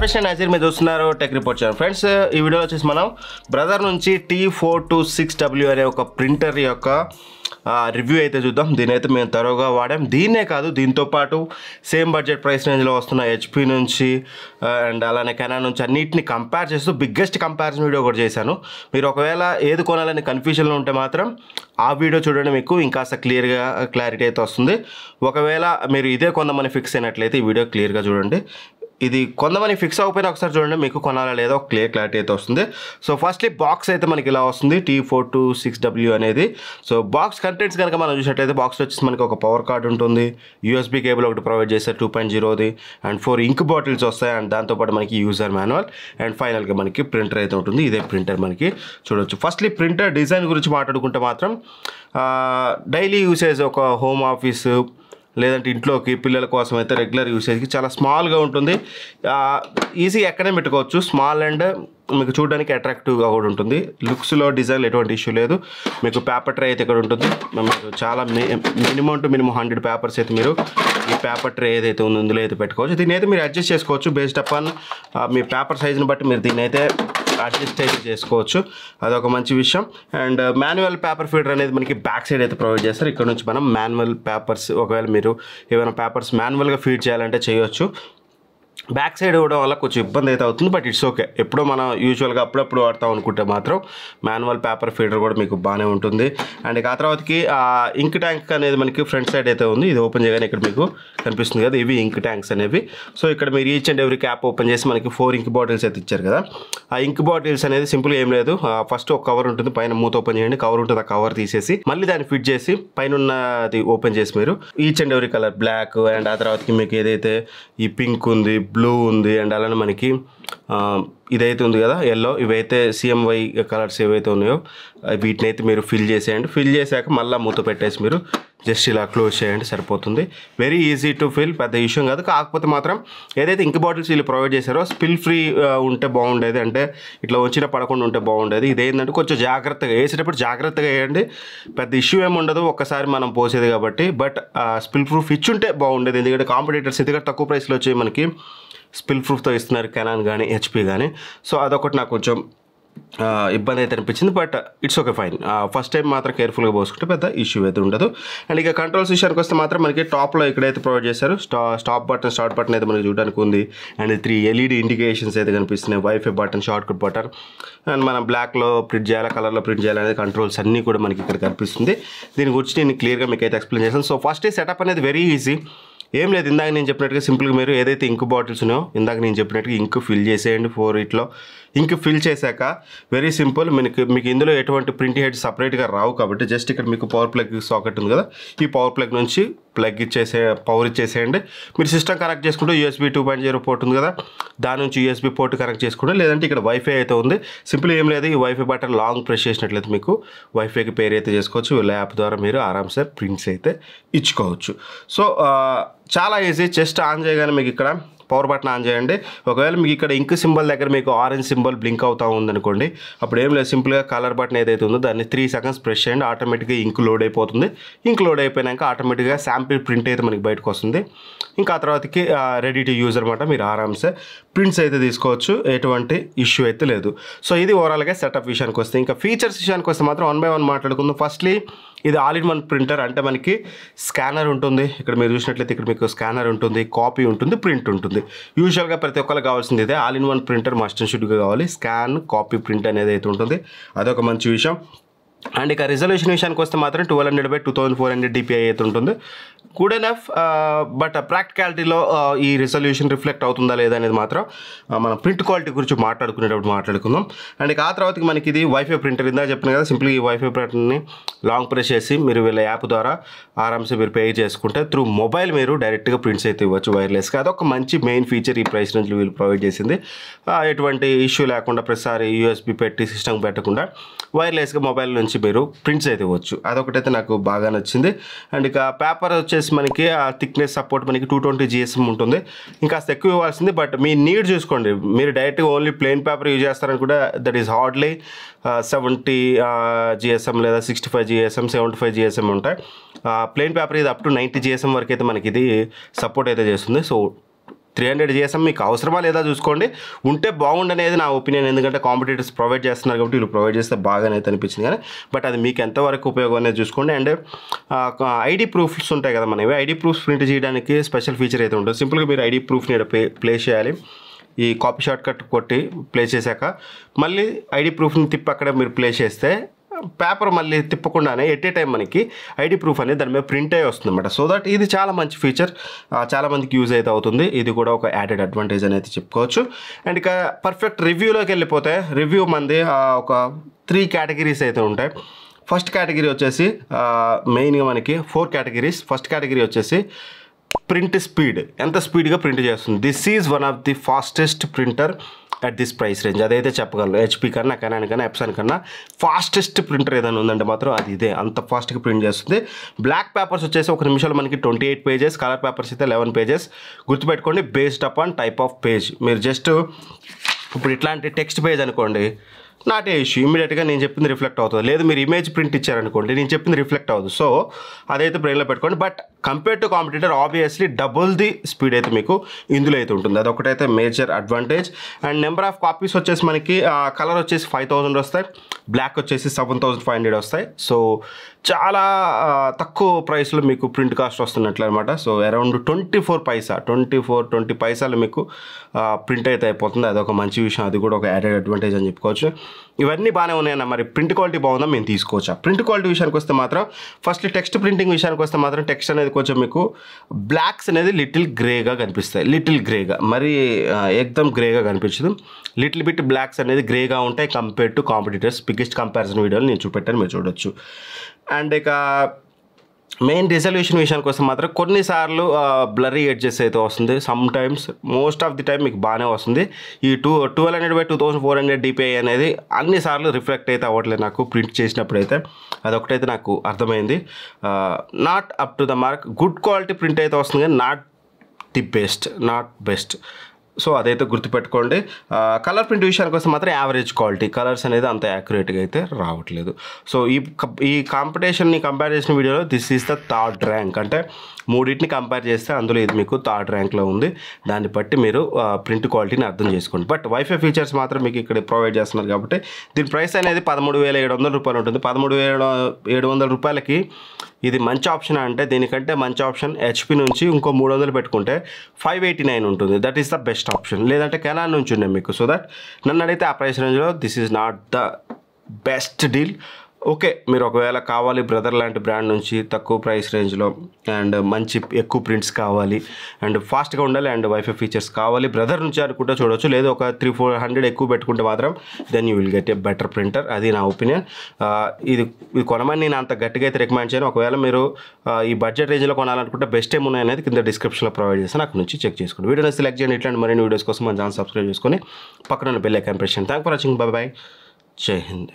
రమేష్ నజీర్ మీరు చూస్తున్నారు tech report channel. Friends, ఈ వీడియోలో వచ్చేసి మనం బ్రదర్ నుంచి T426W అనే ఒక ప్రింటర్ యొక్క రివ్యూ అయితే చూద్దాం. దీని అయితే మేము తరోగా వాడాం. దీన్నే కాదు, దీంతో పాటు సేమ్ బడ్జెట్ ప్రైస్ రేంజ్లో వస్తున్న HP నుంచి అండ్ అలానే కెనాన్ నుంచి అన్నిటిని కంపేర్ చేస్తూ బిగ్గెస్ట్ కంపారిజన్ వీడియో కూడా చేశాను. మీరు ఒకవేళ ఏది కొనాలని కన్ఫ్యూజన్లో ఉంటే మాత్రం ఆ వీడియో చూడండి, మీకు ఇంకాస్త క్లారిటీ అయితే వస్తుంది. ఒకవేళ మీరు ఇదే కొందామని ఫిక్స్ అయినట్లయితే ఈ వీడియో క్లియర్గా చూడండి. ఇది కొంతమంది ఫిక్స్ అవ్వకపోయినా ఒకసారి చూడండి, మీకు కొనాలా లేదా ఒక క్లారిటీ అయితే వస్తుంది. సో ఫస్ట్లీ బాక్స్ అయితే మనకి ఇలా వస్తుంది, T426W అనేది. సో బాక్స్ కంటెంట్స్ కనుక మనం చూసినట్లయితే బాక్స్లో వచ్చేసి మనకి ఒక పవర్ కార్డ్ ఉంటుంది, USB కేబుల్ ఒకటి ప్రొవైడ్ చేస్తారు 2.0ది, అండ్ 4 ఇంక్ బాటిల్స్ వస్తాయి, అండ్ దాంతోపాటు మనకి యూజర్ మాన్యువల్, అండ్ ఫైనల్గా మనకి ప్రింటర్ అయితే ఉంటుంది. ఇదే ప్రింటర్ మనకి చూడొచ్చు. ఫస్ట్లీ ప్రింటర్ డిజైన్ గురించి మాట్లాడుకుంటే మాత్రం డైలీ యూసేజ్, ఒక హోమ్ ఆఫీసు లేదంటే ఇంట్లోకి పిల్లల కోసం అయితే రెగ్యులర్ యూసేజ్కి చాలా స్మాల్గా ఉంటుంది. ఈజీ ఎక్కడే పెట్టుకోవచ్చు. స్మాల్ అండ్ మీకు చూడడానికి అట్రాక్టివ్గా కూడా ఉంటుంది. లుక్స్లో డిజైన్ ఎటువంటి ఇష్యూ లేదు. మీకు పేపర్ ట్రే అయితే ఇక్కడ ఉంటుంది. మీకు చాలా మినిమం టు మినిమం 100 పేపర్స్ అయితే మీరు ఈ పేపర్ ట్రే ఏదైతే ఉందో ఇందులో అయితే పెట్టుకోవచ్చు. దీన్ని అయితే మీరు అడ్జస్ట్ చేసుకోవచ్చు బేస్డ్ అపాన్ మీ పేపర్ సైజుని బట్టి మీరు దీన్ని అయితే అడ్జస్ట్ అయితే చేసుకోవచ్చు. అదొక మంచి విషయం. అండ్ మాన్యువల్ పేపర్ ఫీడర్ అనేది మనకి బ్యాక్ సైడ్ అయితే ప్రొవైడ్ చేస్తారు. ఇక్కడ నుంచి మనం మాన్యువల్ పేపర్స్, ఒకవేళ మీరు ఏమైనా పేపర్స్ మాన్యువల్గా ఫీడ్ చేయాలంటే చేయొచ్చు. బ్యాక్ సైడ్ ఇవ్వడం వల్ల కొంచెం ఇబ్బంది అయితే అవుతుంది, బట్ ఇట్స్ ఓకే. ఎప్పుడో మనం యూజువల్గా అప్పుడప్పుడు వాడతాం అనుకుంటే మాత్రం మాన్యువల్ పేపర్ ఫీడర్ కూడా మీకు బాగానే ఉంటుంది. అండ్ ఆ తర్వాతకి ఇంక్ ట్యాంక్ అనేది మనకి ఫ్రంట్ సైడ్ అయితే ఉంది. ఇది ఓపెన్ చేయగానే ఇక్కడ మీకు కనిపిస్తుంది కదా, ఇవి ఇంక్ ట్యాంక్స్ అనేవి. సో ఇక్కడ మీరు each and every cap open చేసి మనకి 4 ఇంక్ బాటిల్స్ అయితే ఇచ్చారు కదా. ఆ ఇంక్ బాటిల్స్ అనేది సింపుల్గా ఏం లేదు, ఫస్ట్ ఒక కవర్ ఉంటుంది, పైన మూత ఓపెన్ చేయండి, కవర్ ఉంటుంది, ఆ కవర్ తీసేసి మళ్ళీ దాన్ని ఫిట్ చేసి పైన ఉన్నది ఓపెన్ చేసి మీరు each and every colour block, and ఆ తర్వాతకి మీకు ఏదైతే ఈ పింక్ ఉంది, బ్లూ ఉంది, అండ్ అలానే మనకి ఇదైతే ఉంది కదా ఎల్లో, ఇవైతే CMY కలర్స్ ఏవైతే ఉన్నాయో వీటిని అయితే మీరు ఫిల్ చేసేయండి. ఫిల్ చేశాక మళ్ళీ మూత పెట్టేసి మీరు జస్ట్ ఇలా క్లోజ్ చేయండి, సరిపోతుంది. వెరీ ఈజీ టు ఫిల్, పెద్ద ఇష్యూ కాదు. కాకపోతే మాత్రం ఏదైతే ఇంక్ బాటిల్స్ వీళ్ళు ప్రొవైడ్ చేశారో స్పిల్ ఫ్రీ ఉంటే బాగుండేది, అంటే ఇట్లా వచ్చిన పడకుండా ఉంటే బాగుండేది. ఇదేంటంటే కొంచెం జాగ్రత్తగా వేసేటప్పుడు జాగ్రత్తగా వేయండి, పెద్ద ఇష్యూ ఏమి ఉండదు, ఒక్కసారి మనం పోసేది కాబట్టి. బట్ స్పిల్ ప్రూఫ్ ఇచ్చుంటే బాగుండేది, ఎందుకంటే కాంపిటేటర్స్ ఎందుకంటే తక్కువ ప్రైస్లో వచ్చి మనకి స్పిల్ ప్రూఫ్తో ఇస్తున్నారు, కెనాన్ కానీ HP కానీ. సో అదొకటి నాకు కొంచెం ఇబ్బంది అయితే అనిపించింది, but it's okay, fine. First time మాత్రం కేర్ఫుల్గా పోసుకుంటే పెద్ద ఇష్యూ అయితే ఉండదు. అండ్ ఇక కంట్రోల్స్ విషయానికి వస్తే మాత్రం మనకి టాప్లో ఇక్కడైతే ప్రొవైడ్ చేశారు, స్టాప్ బటన్, స్టార్ట్ బటన్ అయితే మనకి చూడడానికి ఉంది. అండ్ 3 LED ఇండికేషన్స్ అయితే కనిపిస్తున్నాయి, wifi button, short cut button, and మనం బ్లాక్లో ప్రింట్ చేయాలా, కలర్లో ప్రింట్ చేయాలనేది కంట్రోల్స్ అన్నీ కూడా మనకి ఇక్కడ కనిపిస్తుంది. దీని గురించి నేను క్లియర్గా మీకు అయితే ఎక్స్ప్లెయిన్ చేశాను. సో ఫస్ట్ సెటప్ అనేది వెరీ ఈజీ, ఏం లేదు. ఇందాక నేను చెప్పినట్టుగా సింపుల్గా మీరు ఏదైతే ఇంక్ బాటిల్స్ ఉన్నాయో ఇందాక నేను చెప్పినట్టుగా ఇంక్ ఫిల్ చేసేయండి. 4 ఇట్లో ఇంక్ ఫిల్ చేశాక వెరీ సింపుల్, మీకు ఇందులో ఎటువంటి ప్రింట్ హెడ్ సపరేట్గా రావు కాబట్టి జస్ట్ ఇక్కడ మీకు పవర్ ప్లగ్ సాకెట్ ఉంది కదా, ఈ పవర్ ప్లగ్ నుంచి పవర్ ఇచ్చేసేయండి. మీరు సిస్టమ్ కనెక్ట్ చేసుకుంటే USB 2.0 పోర్ట్ ఉంది కదా, దాని నుంచి USB పోర్ట్ కనెక్ట్ చేసుకుంటే, లేదంటే ఇక్కడ వైఫై అయితే ఉంది. సింపుల్ ఏం లేదు, ఈ వైఫై బటన్ లాంగ్ ప్రెస్ చేసినట్లయితే మీకు వైఫైకి పేరు అయితే చేసుకోవచ్చు. వీళ్ళ యాప్ ద్వారా మీరు ఆరామ్సే ప్రింట్స్ అయితే ఇచ్చుకోవచ్చు. సో చాలా ఈజీ. జస్ట్ ఆన్ చేయగానే మీకు ఇక్కడ పవర్ బటన్ ఆన్ చేయండి. ఒకవేళ మీకు ఇక్కడ ఇంక్ సింబల్ దగ్గర మీకు ఆరెంజ్ సింబల్ బ్లింక్ అవుతూ ఉందనుకోండి, అప్పుడు ఏం లేదు, సింపుల్గా కలర్ బటన్ ఏదైతే ఉందో దాన్ని 3 సెకండ్స్ ప్రెస్ చేయండి, ఆటోమేటిక్గా ఇంక్ లోడ్ అయిపోతుంది. ఇంక్ లోడ్ అయిపోయాక ఆటోమేటిక్గా శాంపిల్ ప్రింట్ అయితే మనకి బయటకు వస్తుంది. ఇంకా ఆ తర్వాతకి రెడీ టు యూజ్ అనమాట. మీరు ఆరామ్సే ప్రింట్స్ అయితే తీసుకోవచ్చు, ఎటువంటి ఇష్యూ అయితే లేదు. సో ఇది ఓవరాల్గా సెటప్ విషయానికి వస్తే. ఇంకా ఫీచర్స్ విషయానికి వస్తే మాత్రం 1 by 1 మాట్లాడుకుందాం. ఫస్ట్లీ ఇది ఆల్-ఇన్-వన్ ప్రింటర్, అంటే మనకి స్కానర్ ఉంటుంది. ఇక్కడ మీరు చూసినట్లయితే ఇక్కడ మీకు స్కానర్ ఉంటుంది, కాపీ ఉంటుంది, ప్రింట్ ఉంటుంది. యూజువల్గా ప్రతి ఒక్కరికి కావాల్సింది ఇదే, ఆల్-ఇన్-వన్ ప్రింటర్ మస్ట్ అండ్ షుడ్గా కావాలి. స్కాన్, కాపీ, ప్రింట్ అనేది అయితే ఉంటుంది, అదొక మంచి విషయం. అండ్ ఇక రిజల్యూషన్ విషయానికి వస్తే మాత్రం 1200x2400 DPI అయితే ఉంటుంది, గుడ్ ఎనఫ్. బట్ ప్రాక్టికాలిటీలో ఈ రిజల్యూషన్ రిఫ్లెక్ట్ అవుతుందా లేదా అనేది మాత్రం మనం ప్రింట్ క్వాలిటీ గురించి మాట్లాడుకుందాం. అండ్ ఇక ఆ తర్వాతకి మనకి ఇది వైఫై ప్రింటర్, ఇందాక చెప్పిన కదా, సింపుల్గా ఈ వైఫై ప్రింటర్ని లాంగ్ ప్రెస్ చేసి మీరు వీళ్ళ యాప్ ద్వారా ఆరామ్సే మీరు పే చేసుకుంటే త్రూ మొబైల్ మీరు డైరెక్ట్గా ప్రింట్స్ అయితే ఇవ్వచ్చు వైర్లెస్గా. అదొక మంచి మెయిన్ ఫీచర్ ఈ ప్రైస్ నుంచి వీళ్ళు ప్రొవైడ్ చేసింది. ఎటువంటి ఇష్యూ లేకుండా ప్రతిసారి USB పెట్టి సిస్టమ్ పెట్టకుండా వైర్లెస్గా మొబైల్ నుంచి మీరు ప్రింట్స్ అయితే ఇవ్వచ్చు. అదొకటైతే నాకు బాగా నచ్చింది. అండ్ ఇక పేపర్ వచ్చేసి మనకి థిక్నెస్ సపోర్ట్ మనకి 220 GSM ఉంటుంది, ఇంకా ఎక్కువ ఇవ్వాల్సింది. బట్ మీ నీడ్ చూసుకోండి, మీరు డైరెక్ట్గా ఓన్లీ ప్లెయిన్ పేపర్ యూజ్ చేస్తారని కూడా దట్ ఈస్ హార్డ్లీ 70 GSM లేదా 65 GSM 75 GSM ఉంటాయి. ప్లెయిన్ పేపర్ ఇది అప్ టు 90 GSM వరకు అయితే మనకి ఇది సపోర్ట్ అయితే చేస్తుంది. సో 300 GSM మీకు అవసరమా లేదా చూసుకోండి, ఉంటే బాగుండనేది నా ఒపీనియన్. ఎందుకంటే కాంపిటీటర్స్ ప్రొవైడ్ చేస్తున్నారు కాబట్టి వీళ్ళు ప్రొవైడ్ చేస్తే బాగానైతే అనిపించింది, కానీ బట్ అది మీకు ఎంతవరకు ఉపయోగం అనేది చూసుకోండి. అండ్ ఐడి ప్రూఫ్స్ ఉంటాయి కదా మనవి, ఐడి ప్రూఫ్స్ ప్రింట్ చేయడానికి స్పెషల్ ఫీచర్ అయితే ఉంటుంది. సింపుల్గా మీరు ఐడి ప్రూఫ్ని ప్లేస్ చేయాలి. ఈ కాపీ షార్ట్ కట్ కొట్టి ప్లేస్ చేశాక మళ్ళీ ఐడి ప్రూఫ్ని తిప్పి అక్కడ మీరు ప్లేస్ చేస్తే పేపర్ మళ్ళీ తిప్పకుండానే ఎట్ ఏ టైం మనకి ఐడి ప్రూఫ్ అనేది దాని మీద ప్రింట్ అయ్యి వస్తుంది అనమాట. సో దట్ ఇది చాలా మంచి ఫీచర్, చాలా మందికి యూజ్ అయితే అవుతుంది. ఇది కూడా ఒక యాడెడ్ అడ్వాంటేజ్ అనేది చెప్పుకోవచ్చు. అండ్ ఇక పర్ఫెక్ట్ రివ్యూలోకి వెళ్ళిపోతే, రివ్యూ మంది ఒక 3 కేటగిరీస్ అయితే ఉంటాయి. ఫస్ట్ కేటగిరీ వచ్చేసి మెయిన్గా మనకి 4 కేటగిరీస్. ఫస్ట్ కేటగిరీ వచ్చేసి ప్రింట్ స్పీడ్, ఎంత స్పీడ్గా ప్రింట్ చేస్తుంది. This is one of the fastest printer at this price range. అదైతే చెప్పగలను. HP కన్నా, కెనాన్ కన్నా, ఎప్సాన్ కన్నా ఫాస్టెస్ట్ ప్రింటర్ ఏదైనా ఉందంటే మాత్రం అది ఇదే, అంత ఫాస్ట్గా ప్రింట్ చేస్తుంది. బ్లాక్ పేపర్స్ వచ్చేసి 1 నిమిషంలో మనకి 28 పేజెస్, కలర్ పేపర్స్ అయితే 11 పేజెస్. గుర్తుపెట్టుకోండి, based upon type of page. మీరు జస్ట్ ఇప్పుడు ఇట్లాంటి టెక్స్ట్ పేజ్ అనుకోండి, నాట్ ఏ ఇష్యూ, ఇమీడియట్గా నేను చెప్పింది రిఫ్లెక్ట్ అవుతుంది. లేదు మీరు ఇమేజ్ ప్రింట్ ఇచ్చారనుకోండి, నేను చెప్పింది రిఫ్లెక్ట్ అవ్వదు. సో అదైతే బ్రెయిన్లో పెట్టుకోండి. But compare to competitor obviously double the speed అయితే మీకు ఇందులో అయితే ఉంటుంది. అదొకటైతే major advantage. And number of copies వచ్చేసి మనకి కలర్ వచ్చేసి 5000 వస్తాయి, బ్లాక్ వచ్చేసి 7500 వస్తాయి. సో చాలా తక్కువ ప్రైస్లో మీకు ప్రింట్ కాస్ట్ వస్తున్నట్లు అనమాట. సో అరౌండ్ 20 పైసాలు మీకు ప్రింట్ అయితే అయిపోతుంది. అదొక మంచి విషయం, అది కూడా ఒక యాడెడ్ అడ్వాంటేజ్ అని చెప్పుకోవచ్చు. ఇవన్నీ బాగానే ఉన్నాయన్న. మరి ప్రింట్ క్వాలిటీ బాగుందా, మేము తీసుకోవచ్చా? ప్రింట్ క్వాలిటీ విషయానికి వస్తే మాత్రం ఫస్ట్ టెక్స్ట్ ప్రింటింగ్ విషయానికి వస్తే మాత్రం టెక్స్ట్ అనేది కొంచెం మీకు బ్లాక్స్ అనేది లిటిల్ గ్రేగా కనిపిస్తాయి. లిటిల్ గ్రేగా, మరి ఎక్దమ్ గ్రేగా కనిపించదు. లిటిల్ బిట్ బ్లాక్స్ అనేది గ్రేగా ఉంటాయి compare to competitors. Biggest comparison వీడియోలు నేను చూపెట్టాను, మీరు చూడొచ్చు. అండ్ ఇక మెయిన్ రిజల్యూషన్ విషయానికి వస్తే మాత్రం కొన్నిసార్లు బ్లరీ ఎడ్జెస్ అయితే వస్తుంది. Some times, most of the time మీకు బాగానే వస్తుంది. ఈ 1200/2400 DPI అనేది అన్నిసార్లు రిఫ్లెక్ట్ అయితే అవ్వట్లేదు నాకు ప్రింట్ చేసినప్పుడు అయితే. అదొకటైతే నాకు అర్థమైంది. Not up to the mark. Good quality print అయితే వస్తుంది కానీ నాట్ ది బెస్ట్. సో అదైతే గుర్తుపెట్టుకోండి. కలర్ ప్రింట్ విషయానికి వస్తే మాత్రం యావరేజ్ క్వాలిటీ, కలర్స్ అనేది అంత యాక్యురేట్గా అయితే రావట్లేదు. సో ఈ కాంపిటీషన్ని కంపేర్ చేసిన వీడియోలో this is the third rank. అంటే మూడింటిని కంపేర్ చేస్తే అందులో ఇది మీకు థర్డ్ ర్యాంక్లో ఉంది. దాన్ని బట్టి మీరు ప్రింట్ క్వాలిటీని అర్థం చేసుకోండి. బట్ వైఫై ఫీచర్స్ మాత్రం మీకు ఇక్కడ ప్రొవైడ్ చేస్తున్నారు కాబట్టి దీని ప్రైస్ అనేది 13,700 రూపాయలు ఉంటుంది. 13,700 రూపాయలకి ఇది మంచి ఆప్షన్ అంటే, దీనికంటే మంచి ఆప్షన్ HP నుంచి ఇంకో 300 పెట్టుకుంటే 589 ఉంటుంది. That is the best option. లేదంటే కెనాన్ నుంచి ఉన్నాయి మీకు. సో దట్ నన్ను అడిగితే ఆ ప్రైస్ రేంజ్లో this is not the best deal. Okay, మీరు ఒకవేళ కావాలి బ్రదర్ లాంటి బ్రాండ్ నుంచి తక్కువ ప్రైస్ రేంజ్లో అండ్ మంచి ఎక్కువ ప్రింట్స్ కావాలి అండ్ ఫాస్ట్గా ఉండాలి అండ్ వైఫై ఫీచర్స్ కావాలి బ్రదర్ నుంచి అనుకుంటే చూడవచ్చు. లేదు ఒక 300-400 ఎక్కువ పెట్టుకుంటే మాత్రం then you will get a better printer. అది నా ఒపీనియన్. ఇది కొనమని నేను అంత గట్టిగా అయితే రికమెండ్ చేయను. ఒకవేళ మీరు ఈ బడ్జెట్ రేంజ్లో కొనాలనుకుంటే బెస్ట్ ఏమున్నాయనేది కింద డిస్క్రిప్షన్లో ప్రొవైడ్ చేస్తాను, అక్కడ నుంచి చెక్ చేసుకోండి. వీడియోని సెలెక్ట్ చేయండి. ఇట్లాంటి మరిన్ని వీడియోస్ కోసం మన ఛానల్ సబ్స్క్రైబ్ చేసుకొని పక్కన బెల్ ఐకాన్ ప్రెస్ చేయండి. Thank for watching. By by. జై హింద్.